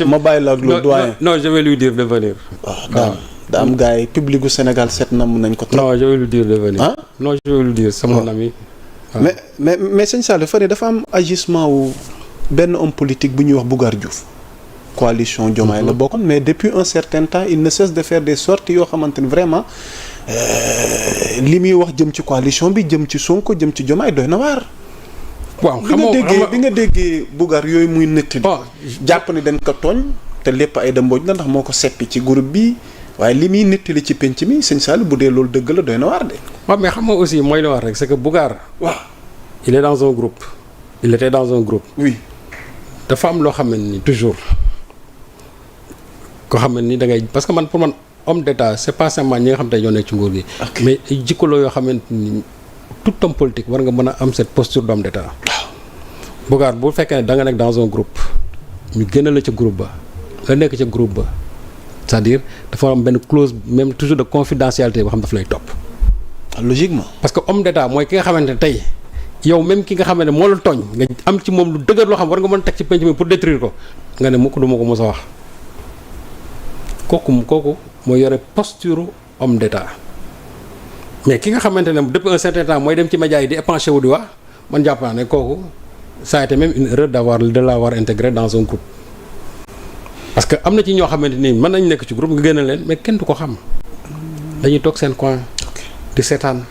ma bàyyi la ak le doyen. non je vais lui dire de venir. waaw daa am gars yi public gu Sénégal seet na mun nañ ko. non je vais lui dire de venir. ah non je vais lui dire c'est mon ami. mais sëñ Saliou fan dafa am agissement wu benn homme politique bu ñuy wax Bougar Diouf. coalition Diomaye la bokkoon mais depuis un certain temps il ne cesse de faire des sorties yoo xamante ni vraiment li muy wax jëm ci coalition bi jëm ci Sonko jëm ci Diomaye doy na waar. waaw bi nga déggee Bougar yooyu muy nettali. jàpp ni dañ ko tooñ te lépp Aïda Mbodj la ndax moo ko seppi ci groupe bi waaye li muy nettali ci penc mi sëñ Saliou bu dee loolu dëgg la doy na waar de. waaw mais xam nga aussi mooy li wax rek c'est que Bougar. waaw il est dans un groupe. il était dans un groupe. oui dafa am loo xam ne ni toujours. ko xam ne ni da ngay parce que man pour man homme d'état c'est pas seulement ñi nga xam te ñoo nekk ci nguur gi. mais ay jikkaloo yoo xamante ni tout homme politique war nga mën a am cette posture d'homme d'état. Bougar bu fekkee ne da nga nekk dans un groupe ñu génne la ca groupe ba nga nekk ca groupe ba c'est-à-dire dafa am benn clause même toujours de confidentialité boo xam daf lay topp. logiquement. parce que homme d'état mooy ki nga xamante ne tey yow même ki nga xamante ne moo la tooñ nga am ci moom lu dëgër loo xam war nga mën a teg ci penc mi pour détruire ko nga ne mukk du ma ko mos a wax. kooku mooy yore posture homme d'état mais ki nga xamante ne depuis un certain temps mooy dem ci médias yi di épanché wu di wax man jàpp naa ne kooku ça a été même une erreur de l'avoir intégré dans un groupe. parce que am na ci ñoo xamante ni mën nañ nekk ci groupe nga génne leen mais kenn du ko xam dañuy toog seen coin di seetaan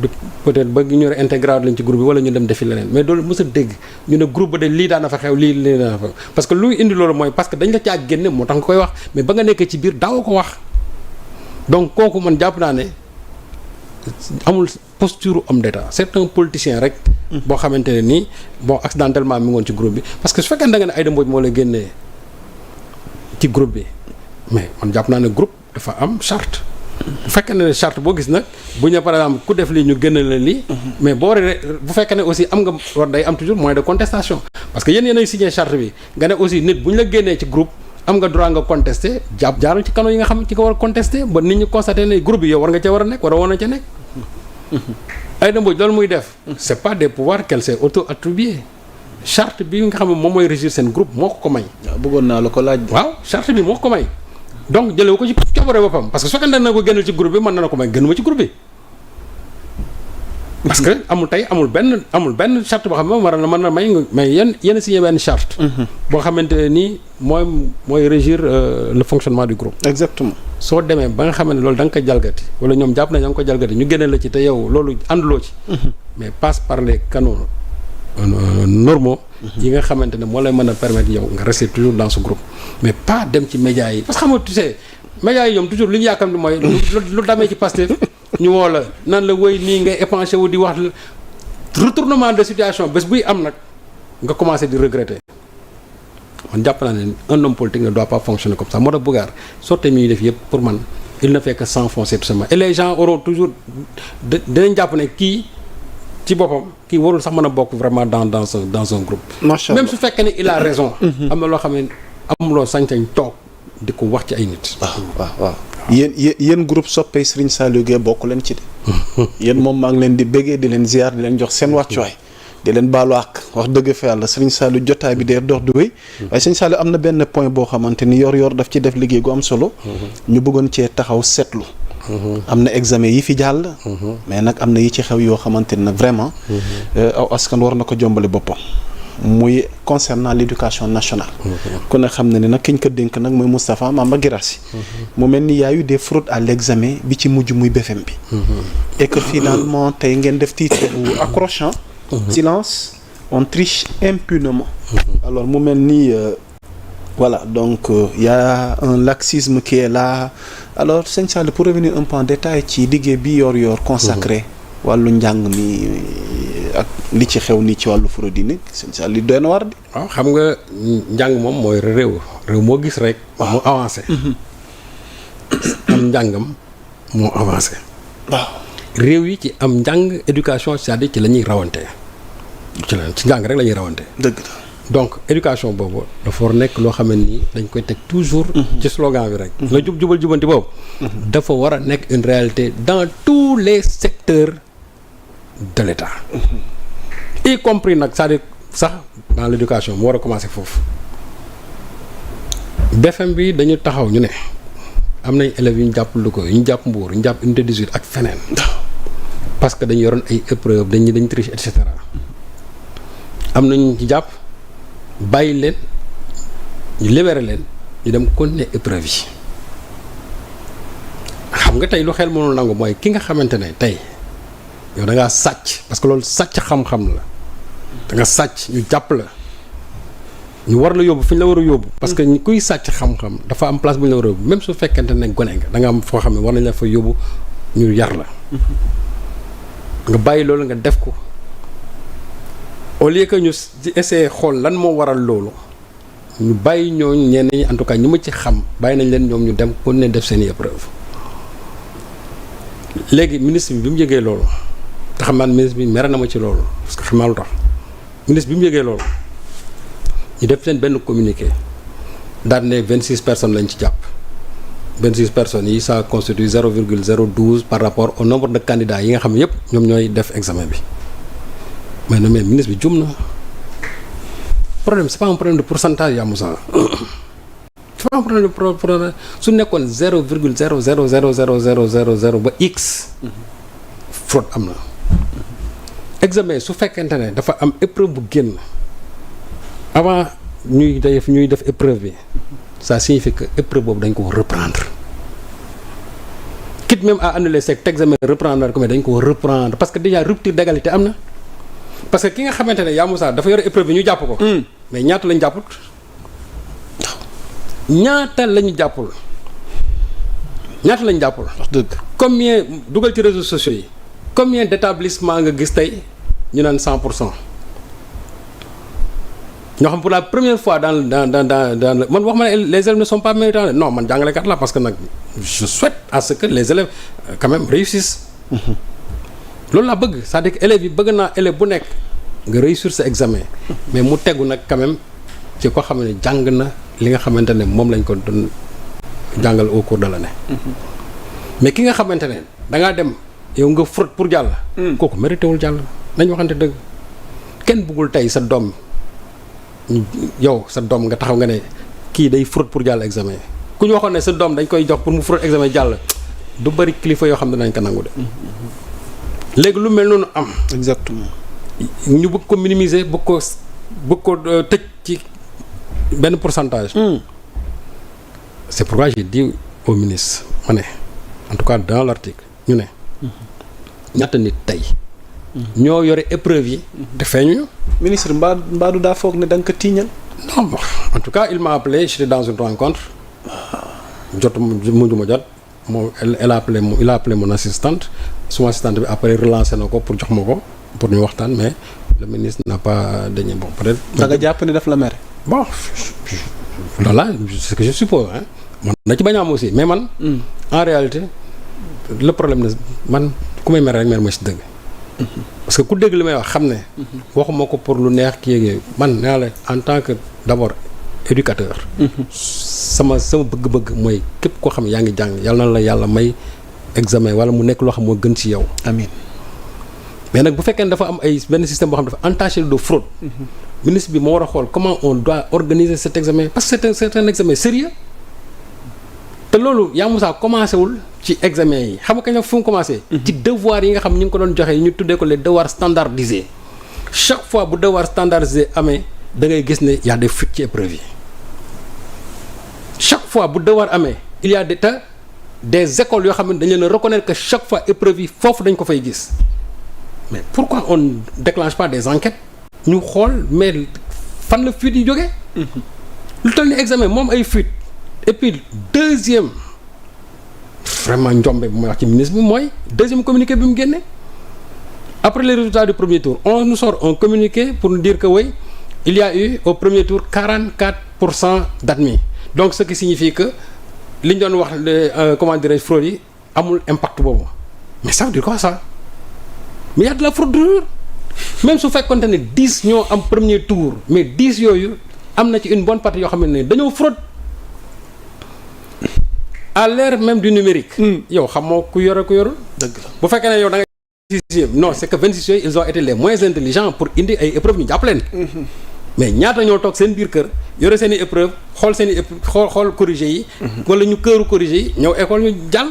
du peut-être ba ñu intégré lañ ci groupe bi wala ñu dem defi leneen mais doolu mës a dégg ñu ne groupe ba de lii daan na fa xew lii daan na fa parce que luy indi loolu mooy parce que dañ la caa génne moo tax nga koy wax mais ba nga nekkee ci biir daawoo ko wax donc kooku man jàpp naa ne amul posture homme d'état c'est un politicien rek. boo xamante ne nii bon accidentellement mi ngoon ci groupe bi parce que su fekkee da nga ne Aïda Mbodj moo la génnee ci groupe bi mais man jàpp naa ne groupe dafa am charte. bu fekkee ne charte boo gis nag bu ñu par exemple ku def lii ñu gën la lii. mais boo waree bu fekkee ne aussi am nga war day am toujours moyen de contestation parce que yéen yéenay signé charte bi nga ne aussi nit bu ñu la génnee ci groupe am nga droit nga contester jaaral ci canaux yi nga xam ci nga war a contester ba nit ñi constaté ne groupe bi yow war nga ca war a nekk war a woon a ca nekk. Aïda Mbodj loolu muy def c'est pas des pouvoirs qu'elle s'est auto-attribué charte bi nga xam ne moom mooy régir seen groupe moo ko may. waaw bëggoon naa la ko laaj. waaw charte bi moo ko may. donc jëlewu ko ci coobare boppam parce que su fekkee ne na ko génnal ci groupe bi mën na ko may génnuma ci groupe bi parce que amul benn charte boo xam ne war na mën na may mais yéen signé benn charte. boo xamante ne nii mooy régir le fonctionnement du groupe. exactement. soo demee ba nga xam ne loolu da nga ko jalgati wala ñoom jàpp nañ da nga ko jalgati ñu génne la ci te yow loolu ànduloo ci. mais passe par les canaux normaux. yi nga xamante ne moo lay mën a permettre yow nga rester toujours dans ce groupe mais pas dem ci médias yi parce que xam nga tu sais médias yi ñoom toujours li ñu yaakaar ni mooy lu damee ci Pastef ñu woo la nan la woy nii ngay épanché wu di wax retournement de situation bés buy am nag nga commencé di regretter man jàpp naa ne un homme politique ne doit pas fonctionner comme ça moo tax Bougar sorte mi def yëpp pour man il ne fait que s'enfoncer tout simplement et les gens auront toujours dinañ jàpp ne kii ci boppam kii warul sax mën a bokk vraiment dans un groupe. macha allah même su fekkee ne il a raison. am na loo xam ne amuloo sañ-sañ toog di ko wax ci ay nit. waaw yéen groupe soppey Serigne Saliou Gueye bokk leen ci de. yéen moom maa ngi leen di béggee di leen ziar di leen jox seen wàccuwaay. di leen baalu àq wax dëgg fa yàlla Serigne Saliou jotaay bi dee dox du wéy. waaye Serigne Saliou am na benn point boo xamante ni yor daf ci def liggéey gu am solo. ñu bëggoon cee taxaw seetlu. am na examen yi fi jàll. mais nag am na yi ci xew yoo xamante ni nag vraiment. aw askan war na ko jombale boppam. muy concernant l'éducation nationale. ku ne xam na ne nag ki ñu ko dénk nag mooy Moustapha Mamba Guirassy. mu mel ni y a eu des fraudes à l'examen bi ci mujj muy BFM bi. et que finalement tey ngeen def titre bu accrochant. silence on triche impunément. alors mu mel ni. Voilà, donc il y a un laxisme qui est là. Alors, Sëñ Saliou, pour revenir un peu en détail ci liggéey bi yor consacré wàllu njàng mi ak li ci xew nii ci wàllu fraude yi Sëñ Saliou li doy na war di. waaw xam nga njàng moom mooy réew moo gis rek. mu avancé. am njàngam moo avancé. waaw réew yi ci am njàng éducation c'est-à-dire ci la ñuy rawante ci njàng rek la ñuy rawante. dëgg la. donc éducation boobu dafa war nekk loo xam ne nii dañ koy teg toujours. ci slogan bi rek. la jubal jubanti boobu. dafa war a nekk une réalité dans tous les secteurs de l'État. y compris nag c'est-à-dire sax dans l'éducation mu war a commencer foofu. BFM bi dañu taxaw ñu ne am nañ élèves yu ñu jàpp Louga yu ñu jàpp Mbour yu ñu jàpp unité 18 ak feneen parce que dañu yoroon ay épreuves dañ triche et cetera am nañu ci jàpp bàyyi leen ñu libéré leen ñu dem continuer épreuve yi xam nga tey lu xel mënul nangu mooy ki nga xamante ne tey yow da ngaa sàcc parce que loolu sàcc xam-xam la da nga sàcc ñu jàpp la ñu war la yóbbu fi ñu la war a yóbbu. parce que kuy sàcc xam-xam dafa am place bu ñu la war a yóbbu même su fekkente ne gone nga da nga am foo xam ne war nañ la fa yóbbu ñu yar la. nga bàyyi loolu nga def ko au lieu que ñu essayer xool lan moo waral loolu ñu bàyyi ñooñu ñenn ñi en tout cas ñu ma ci xam bàyyi nañ leen ñoom ñu dem kon ne def seen i épreuve léegi ministre bi mu yëgee loolu te xam naa ministre bi mere na ma ci loolu parce que xam naa lu tax ministre bi mu yëgee loolu ñu def seen benn communiqué daal ne 26 personnes lañ ci jàpp 26 personnes yi ça constitue 0,012 par rapport au nombre de candidats yi nga xam ne yëpp ñoom ñooy def examen bi mais non mais ministre bi jum na problème c'est pas un problème de pourcentage yaa Moussa c'est pas un problème de problème su nekkoon 0,0000000 ba x fraude am na examen su fekkente ne dafa am épreuve bu génn avant ñuy def épreuve bi ça signifie que épreuve boobu dañ ko reprendre quitte même à annuler cet examen reprendre ko mais dañ ko reprendre parce que déjà rupture d'égalité am na parce que ki nga xamante ne yaa Moussa dafa yore épreuve bi ñu jàpp ko mais ñaata lañ jàpput ñaata lañu jàppul wax dëgg combien dugal ci réseaux sociaux yi combien d'établissements nga gis tey ñu naan 100% ñoo xam pour la première fois dans man wax ma ne les élèves ne sont pas méritants non man jàngalekat la parce que nag je souhaite à ce que les élèves quand même réussissent loolu laa bëgg c'est-à-dire que élèves yi bëgg naa élève bu nekk nga réussir sa examen mais mu tegu nag quand même ci ko xam ne jàng na li nga xamante ne moom lañ ko doon jàngal au cours de l'année mais ki nga xamante ne da ngaa dem yow nga fraude pour jàll kooku mérité wul jàll nañ waxante dëgg kenn bëggul tey sa doom yow sa doom nga taxaw nga ne kii day fraude pour jàll examen ku ñu waxoon ne sa doom dañ koy jox pour mu fraude examen jàll du bëri kilifa yoo xam ne dañ ko nangu de léegi lu mel noonu am exactement ñu bëgg ko minimiser bëgg ko tëj ci benn pourcentage c'est pourquoi j'ai dit au ministre ma ne en tout cas dans l'article ñu ne ñaata nit tey ñoo yore épreuve yi te feeñuñu ministre mbaa du daa foog ne da nga ko tiiñal non en tout cas il m'a appelé j'étais dans une rencontre mujj ma jot moom il a appelé mon assistante suma assistante bi après relancé na ko pour jox ma ko pour ñu waxtaan mais le ministre n'a pas daigné bon peut-être da nga jàpp ne daf la mere bon voilà c'est ce que je suppose hein man na ci bañ a am aussi mais man en réalité le problème ne man ku may mere rek mere ma si dëgg parce que ku dégg li may wax xam ne waxuma ko pour lu neex ki yéegee man naa la en tant que d'abord éducateur sama bëgg-bëgg mooy képp koo xam ne yaa ngi jàng yàlla na la yàlla may examen wala mu nekk loo xam moo gën ci yow amiin mais nag bu fekkee ne dafa am ay benn système boo xam ne dafa entaché de fraude ministre bi moo war a xool comment on doit organiser cet examen parce que c'est un examen sérieux te loolu yaa Moussa commencé wul ci examen yi xam nga kañ la fu mu commencé ci devoir yi nga xam ñu ngi ko doon joxe ñu tuddee ko les devoirs standardisés chaque fois bu devoir standardisé amee da ngay gis ne y a des fuites ci épreuve yi chaque fois bu devoir amee il y a des écoles yoo xam ne dañ leen a reconnaître que chaque fois épreuve yi foofu dañ ko fay gis mais pourquoi on ne déclenche pas des enquêtes ñu xool mais fan la fuite yi jógee lu toll ni examen moom ay fuite et puis deuxième vraiment njombe bu may wax ci ministre bi mooy deuxième communiqué bi mu génne après les résultats du premier tour on nous sort un communiqué pour nous dire que oui il y a eu au premier tour 44% d'admis donc ce qui signifie que li ñu doon wax comment dirais-je fraude yi amul impact boobu mais ça veut dire quoi ça mais y a de la fraude même su fekkoonte ne 10 ñoo am premier tour mais 10 yooyu am na ci une bonne partie yoo xam ne dañoo fraude à l'ère même du numérique. yow xamoo ku yore ku yorul. dëgg la bu fekkee ne yow da nga non c'est que 26 yooyu ils ont été les moins intelligents pour indi ay épreuves ñu jàpp leen. mais ñaata ñoo toog seen biir kër yore seen i épreuve xool seen i xool corrigé yi. wala ñu këru corrigé yi ñëw école ñu jàll.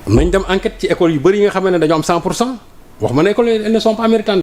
nañ dem enquête ci école yu bëri yi nga xam ne dañoo am 100% wax ma ne école elles ne sont pas méritantes.